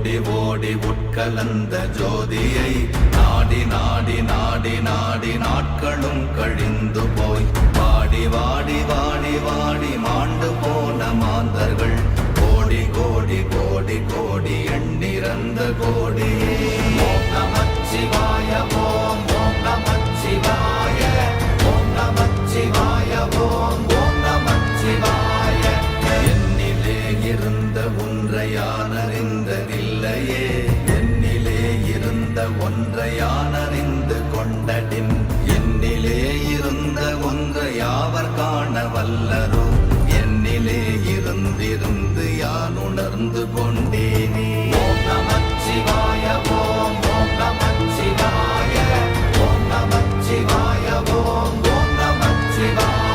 ஓடி ஓடி உட்கலந்த ஜோதியை நாடி நாடி நாடி நாடி நாட்களும் கழிந்து போய் வாடி வாடி வாடி வாடி மாண்டு போன மாந்தர்கள் கோடி கோடி கோடி கோடி எண்ணிறந்த கோடியே. ஓம் நமச்சிவாய ஓம் ஓம் நமச்சிவாய ஓம் நமச்சிவாய ஓம் ஓம் நமச்சிவாய. என்னிலே இருந்த ஒன்றை யான் அறிந்ததில்லையே, என்னிலே இருந்த ஒன்றை யான் அறிந்து கொண்டடின், என்னிலே இருந்த ஒன்றை யாவர் காண வல்லரோ, என்னிலே இருந்திருந்து யான் உணர்ந்து கொண்டேனே. ஓம் நமச்சிவாய ஓம் ஓம் நமச்சிவாய ஓம் நமச்சிவாய ஓம் ஓம் நமச்சிவாய.